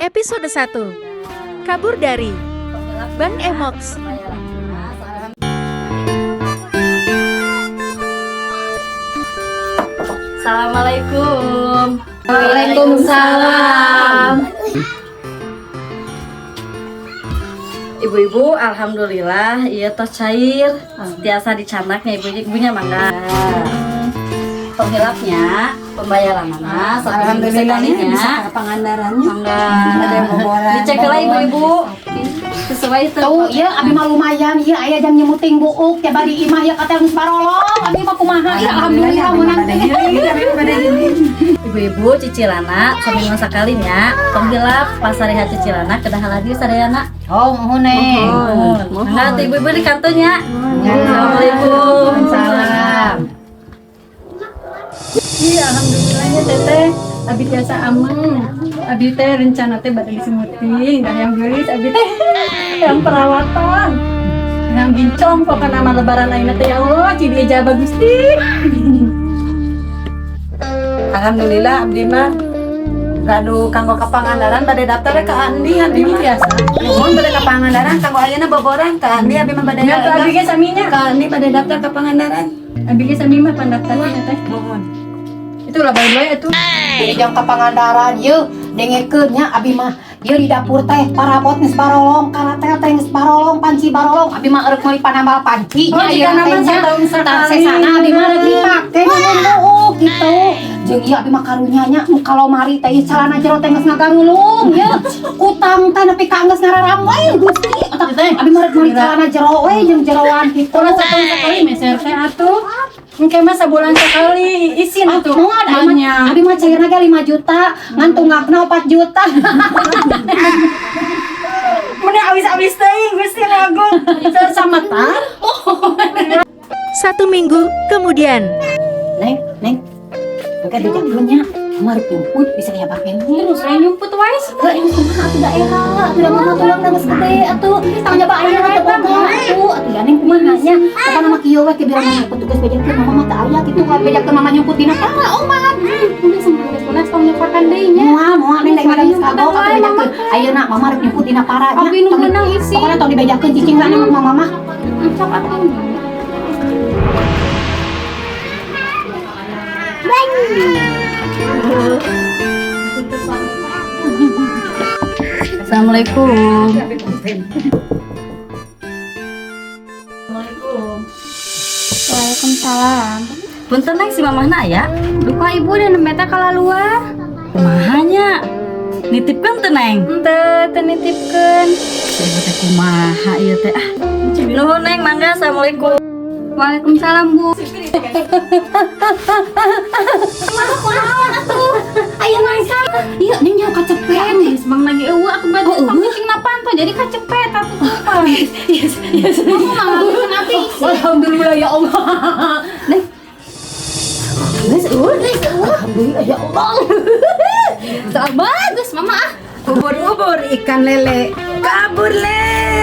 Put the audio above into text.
Episode 1. Kabur dari Bang Emox. Assalamualaikum. Waalaikumsalam. Ibu-ibu, alhamdulillah, iya tos cair. Biasa dicanaknya ibunya mangga. Penghilapnya, pembayaran mana? Alhamdulillah sekalinya. Pangandarannya. Mangga. Ada yang boboran. Dicek lah ibu-ibu. Sesuai itu. Tuh, ya abi mah lumayan, ya aya jam nyemuting buuk, ya bari imah ya kata geus barolong, abi mah kumaha, ya alhamdulillah menang teh. Ibu-ibu cicilana seminggu sekalinya penghilap pasariha cicilana kedah lagi sadayana. Oh, mohon neng. Nah, ibu-ibu di kantornya. Assalamualaikum. Salam. Iya, alhamdulillahnya teteh. Abi biasa aman. Abi teh rencana teh bade disemuting, dah yang gelis abi teh yang perawatan. Yang gincong pokoknya nama lebaran ayeuna teh ya Allah, cidi aja bagus ti. Alhamdulillah abdi mah gadu kanggo ka Pangandaran bade daftar ka Andi mah biasa. Mohon bade ka Pangandaran kanggo ayeuna boboran ka Andi abi mah bade Ya tuh abi ge saminya. ka Andi bade daftar ka Pangandaran. Abi ge sami mah pendaftaran teh. Mohon. Itulah bae-bae atuh. Jang ka Pangandaran yeuh dengekeun nya abi mah ieu di dapur teh parabot geus barolong, karatel teh geus barolong, panci barolong, abi mah eurek meuli panambal panci Oh, nya jika ieu nama teh setahun sekali. sesana abi mah rek dipake gitu. Jeung ieu abi mah karunya nya kalau mari teh calana jero teh geus ngagarulung yeuh. Utang teh nepi ka geus ngararam we Gusti. Abi mah rek meuli calana jero we jeung jeroan kitu. Kalau setahun sekali meser teh atuh. Engke mah sebulan sekali isin atuh. Mau ada abi mah cairna ge 5 juta, ngan tunggakna 4 juta. Mending awis-awis teuing Gusti lagu. Sasamatan. 1 minggu kemudian. Neng, engke dijakeunnya Amar nyumput bisa aya bapen. Terus lain nyumput wae. Ini kumaha atuh daerah, atuh mama tulang geus gede atuh. Tangga ba aya atuh boga atuh. Atuh ya neng kumaha nya. Apa nama kieu we ke biar mama petugas bejakeun mama mah teu aya kitu ka bejakeun mama nyumput dina tangga omat. Udah semuanya tong nyepakan deui nya. Moal neng dek madaris kagok atuh bejakeun. Ayeuna mama rek nyumput dina para nya. Abi nu meunang isi. Pokona tong dibejakeun cicing sana mama mah. Sok atuh. Assalamualaikum. Waalaikumsalam. Punten neng si mamahna ya. Duka ibu dan meta kalaluar. Kumahanya nitipkan teh neng. Henteu teu nitipkeun. Ibu teh kumaha ieu teh ah. Nuhun neng mangga. Assalamualaikum. Waalaikumsalam Bu. Aya mangsa. Ieu neng nya kacepet. Geus bang lagi eueuh aku batu pangcing napan tuh jadi kacepet atuh tuh. Yes. Alhamdulillah ya Allah. Neng. Alhamdulillah ya Allah. Bagus mama ah. Ubur-ubur ikan lele kabur le.